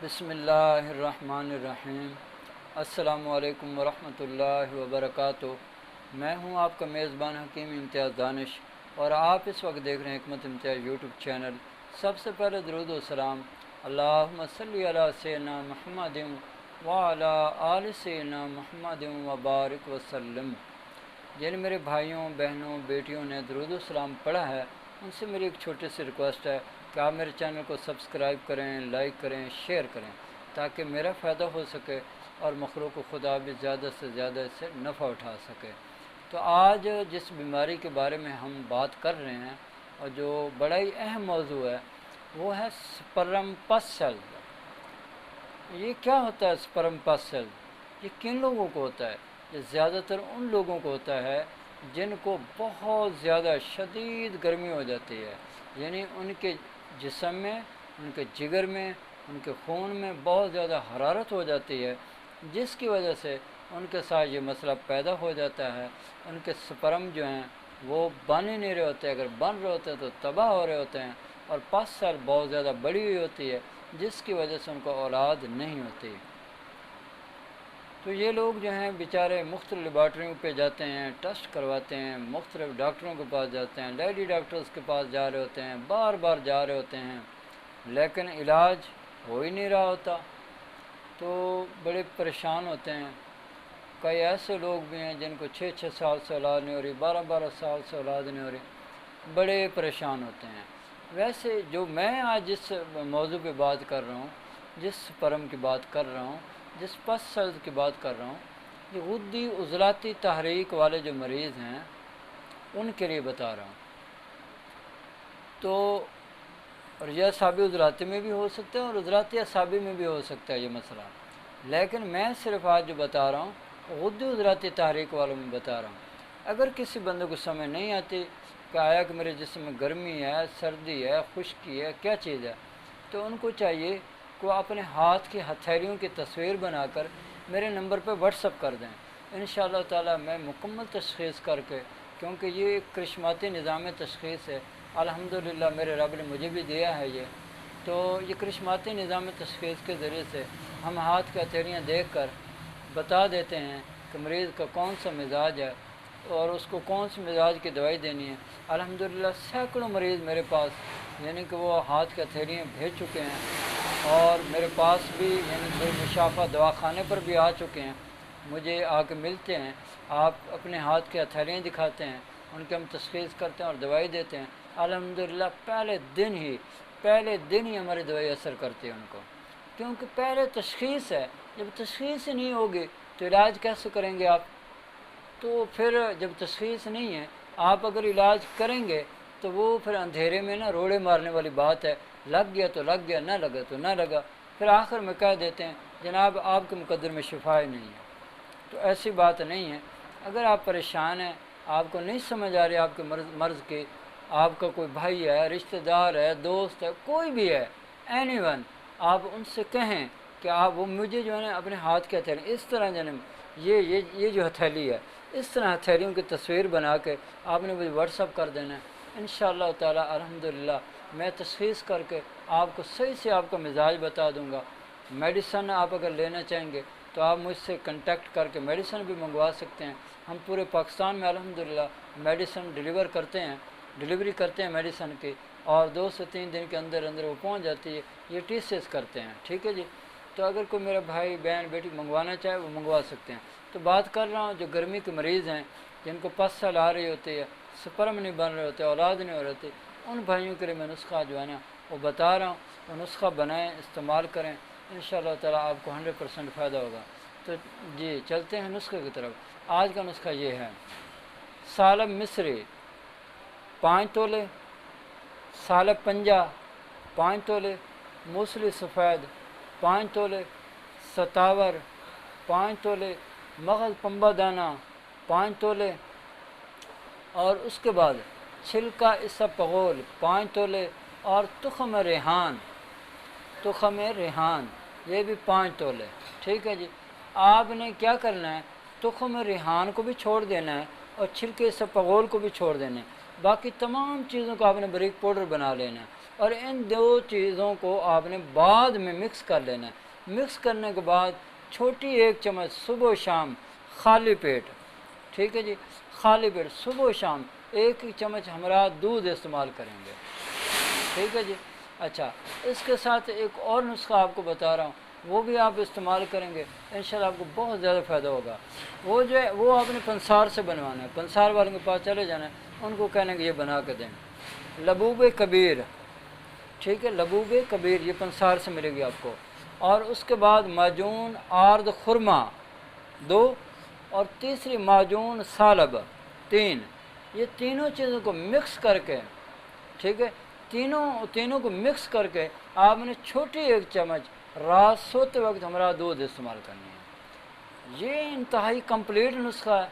بسم اللہ الرحمن الرحیم۔ السلام علیکم ورحمۃ اللہ وبرکاتہ۔ میں ہوں آپ کا میزبان حکیم امتیاز دانش، اور آپ اس وقت دیکھ رہے ہیں حکمت امتیاز یوٹیوب چینل۔ سب سے پہلے درود و سلام اللہم صلی علی سیدنا محمد وعلی آل سیدنا محمد وبارک وسلم۔ جن میرے بھائیوں، بہنوں، بیٹیوں نے درود و سلام پڑھا ہے، ان سے میری ایک چھوٹی سی ریکویسٹ ہے کہ آپ میرے چینل کو سبسکرائب کریں، لائک کریں، شیئر کریں، تاکہ میرا فائدہ ہو سکے اور مخلوق خدا بھی زیادہ سے زیادہ اس سے نفع اٹھا سکے۔ تو آج جس بیماری کے بارے میں ہم بات کر رہے ہیں، اور جو بڑا ہی اہم موضوع ہے، وہ ہے سپرم پس سیلز۔ یہ کیا ہوتا ہے سپرم پس سیلز؟ یہ کن لوگوں کو ہوتا ہے؟ یہ زیادہ تر ان لوگوں کو ہوتا ہے جن کو بہت زیادہ شدید گرمی ہو جاتی ہے، یعنی ان کے جسم میں، ان کے جگر میں، ان کے خون میں بہت زیادہ حرارت ہو جاتی ہے، جس کی وجہ سے ان کے ساتھ یہ مسئلہ پیدا ہو جاتا ہے۔ ان کے سپرم جو ہیں وہ بن ہی نہیں رہے ہوتے، اگر بن رہے ہوتے ہیں تو تباہ ہو رہے ہوتے ہیں، اور پس سیل بہت زیادہ بڑی ہوئی ہوتی ہے، جس کی وجہ سے ان کو اولاد نہیں ہوتی۔ تو یہ لوگ جو ہیں بیچارے مختلف لیبارٹریوں پہ جاتے ہیں، ٹیسٹ کرواتے ہیں، مختلف ڈاکٹروں کے پاس جاتے ہیں، لیڈی ڈاکٹرز کے پاس جا رہے ہوتے ہیں، بار بار جا رہے ہوتے ہیں، لیکن علاج ہو ہی نہیں رہا ہوتا، تو بڑے پریشان ہوتے ہیں۔ کئی ایسے لوگ بھی ہیں جن کو 6 سال سے اولاد نہیں ہو رہی، 12 سال سے اولاد نہیں ہو رہی، بڑے پریشان ہوتے ہیں۔ ویسے جو میں آج جس موضوع پہ بات کر رہا ہوں، جس سپرم کی بات کر رہا ہوں، جس پس سیلز کی بات کر رہا ہوں، یہ غدی عضلاتی تحریک والے جو مریض ہیں ان کے لیے بتا رہا ہوں۔ تو اور یہ اعصابی عضلاتی میں بھی ہو سکتا ہے اور عضلاتی اعصابی میں بھی ہو سکتا ہے یہ مسئلہ، لیکن میں صرف آج جو بتا رہا ہوں غدی عضلاتی تحریک والوں میں بتا رہا ہوں۔ اگر کسی بندے کو سمجھ نہیں آتی کہ آیا کہ میرے جسم میں گرمی ہے، سردی ہے، خشکی ہے، کیا چیز ہے، تو ان کو چاہیے کہ وہ اپنے ہاتھ کی ہتھیلیوں کی تصویر بنا کر میرے نمبر پہ واٹس اپ کر دیں۔ انشاءاللہ تعالی میں مکمل تشخیص کر کے، کیونکہ یہ ایک کرشماتی نظام تشخیص ہے، الحمدللہ میرے رب نے مجھے بھی دیا ہے یہ، تو یہ کرشماتی نظام تشخیص کے ذریعے سے ہم ہاتھ کی ہتھیلیاں دیکھ کر بتا دیتے ہیں کہ مریض کا کون سا مزاج ہے اور اس کو کون سی مزاج کی دوائی دینی ہے۔ الحمدللہ سینکڑوں مریض میرے پاس یعنی کہ وہ ہاتھ کی ہتھیلیاں بھیج چکے ہیں، اور میرے پاس بھی یعنی کہ مشافہ دواخانے پر بھی آ چکے ہیں، مجھے آ کے ملتے ہیں، آپ اپنے ہاتھ کی ہتھیلیاں دکھاتے ہیں، ان کی ہم تشخیص کرتے ہیں اور دوائی دیتے ہیں۔ الحمدللہ پہلے دن ہی ہماری دوائی اثر کرتی ہے ان کو، کیونکہ پہلے تشخیص ہے۔ جب تشخیص ہی نہیں ہوگی تو علاج کیسے کریں گے آپ؟ تو پھر جب تشخیص نہیں ہے، آپ اگر علاج کریں گے تو وہ پھر اندھیرے میں نا روڑے مارنے والی بات ہے، لگ گیا تو لگ گیا، نہ لگا تو نہ لگا، پھر آخر میں کہہ دیتے ہیں جناب آپ کے مقدر میں شفا ہی نہیں ہے۔ تو ایسی بات نہیں ہے۔ اگر آپ پریشان ہیں، آپ کو نہیں سمجھ آ رہی آپ کے مرض کی، آپ کا کوئی بھائی ہے، رشتہ دار ہے، دوست ہے، کوئی بھی ہے، اینی ون، آپ ان سے کہیں کہ آپ وہ مجھے جو ہے نا اپنے ہاتھ کے ہتھیلی اس طرح جنم یہ جو ہتھیلی ہے، اس طرح ہتھیلیوں کی تصویر بنا کے آپ نے مجھے واٹس اپ کر دینا ہے۔ انشاءاللہ تعالی الحمدللہ میں تشخیص کر کے آپ کو صحیح سے آپ کا مزاج بتا دوں گا۔ میڈیسن آپ اگر لینا چاہیں گے تو آپ مجھ سے کنٹیکٹ کر کے میڈیسن بھی منگوا سکتے ہیں۔ ہم پورے پاکستان میں الحمدللہ میڈیسن ڈلیوری کرتے ہیں میڈیسن کی، اور 2 سے 3 دن کے اندر اندر وہ پہنچ جاتی ہے۔ یہ TCS کرتے ہیں، ٹھیک ہے جی۔ تو اگر کوئی میرا بھائی بہن بیٹی منگوانا چاہے وہ منگوا سکتے ہیں۔ تو بات کر رہا ہوں جو گرمی کے مریض ہیں، جن کو پس سیل آ رہی ہوتی ہے، سپرم نہیں بن رہے ہوتے، اولاد نہیں ہو رہی ہوتی، ان بھائیوں کے لیے میں نسخہ جو ہے نا وہ بتا رہا ہوں، وہ نسخہ بنائیں، استعمال کریں، انشاءاللہ تعالی آپ کو 100% فائدہ ہوگا۔ تو جی چلتے ہیں نسخے کی طرف۔ آج کا نسخہ یہ ہے: سالب مصری 5 تولے، سالب پنجہ 5 تولے، موسلی سفید 5 تولے، ستاور 5 تولے، مغز پنبہ دانہ 5 تولے، اور اس کے بعد چھلکا اسپغول 5 تولے، اور تخم ریحان یہ بھی 5 تولے، ٹھیک ہے جی۔ آپ نے کیا کرنا ہے، تخم ریحان کو بھی چھوڑ دینا ہے اور چھلکے اسپغول کو بھی چھوڑ دینا ہے۔ باقی تمام چیزوں کو آپ نے باریک پاؤڈر بنا لینا ہے، اور ان دو چیزوں کو آپ نے بعد میں مکس کر لینا ہے۔ مکس کرنے کے بعد چھوٹی ایک چمچ صبح و شام خالی پیٹ، ٹھیک ہے جی، خالی پیٹ صبح و شام ایک چمچ ہمراہ دودھ استعمال کریں گے، ٹھیک ہے جی۔ اچھا، اس کے ساتھ ایک اور نسخہ آپ کو بتا رہا ہوں، وہ بھی آپ استعمال کریں گے انشاءاللہ آپ کو بہت زیادہ فائدہ ہوگا۔ وہ جو ہے وہ آپ نے پنسار سے بنوانا ہے، پنسار والوں کے پاس چلے جانا ہے، ان کو کہنے کہ یہ بنا کے دیں۔ لبوب کبیر، ٹھیک ہے، لبوب کبیر یہ پنسار سے ملے گی آپ کو۔ اور اس کے بعد معجون آرد خرما 2، اور تیسری معجون سالب 3۔ یہ تینوں چیزوں کو مکس کر کے، ٹھیک ہے، تینوں کو مکس کر کے آپ نے چھوٹی ایک چمچ رات سوتے وقت ہمارا دودھ استعمال کرنی ہے۔ یہ انتہائی کمپلیٹ نسخہ ہے،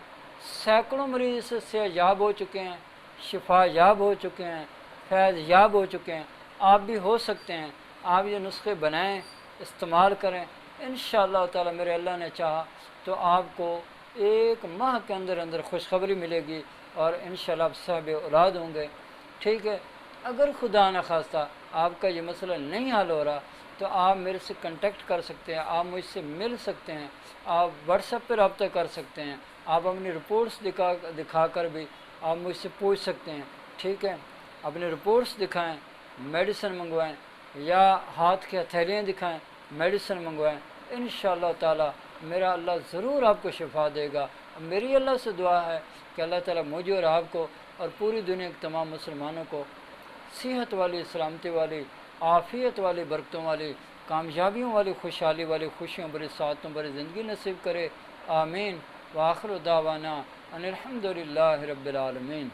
سینکڑوں مریض اس سے یاب ہو چکے ہیں، شفا یاب ہو چکے ہیں، فیض یاب ہو چکے ہیں۔ آپ بھی ہو سکتے ہیں، آپ یہ نسخے بنائیں، استعمال کریں، انشاءاللہ تعالی میرے اللہ نے چاہا تو آپ کو 1 ماہ کے اندر اندر خوشخبری ملے گی، اور انشاءاللہ آپ صاحب اولاد ہوں گے، ٹھیک ہے۔ اگر خدا نخواستہ آپ کا یہ مسئلہ نہیں حل ہو رہا تو آپ میرے سے کنٹیکٹ کر سکتے ہیں، آپ مجھ سے مل سکتے ہیں، آپ واٹس ایپ پہ رابطہ کر سکتے ہیں، آپ اپنی رپورٹس دکھا کر بھی آپ مجھ سے پوچھ سکتے ہیں، ٹھیک ہے۔ اپنی رپورٹس دکھائیں، میڈیسن منگوائیں، یا ہاتھ کی ہتھیلیاں دکھائیں، میڈیسن منگوائیں، انشاءاللہ تعالی میرا اللہ ضرور آپ کو شفا دے گا۔ میری اللہ سے دعا ہے کہ اللہ تعالیٰ مجھے اور آپ کو اور پوری دنیا کے تمام مسلمانوں کو صحت والی، سلامتی والی، عافیت والی، برکتوں والی، کامیابیوں والی، خوشحالی والی، خوشیوں بری، سعادتوں بری زندگی نصیب کرے، آمین۔ وآخر دعوانا ان الحمد للہ رب العالمین۔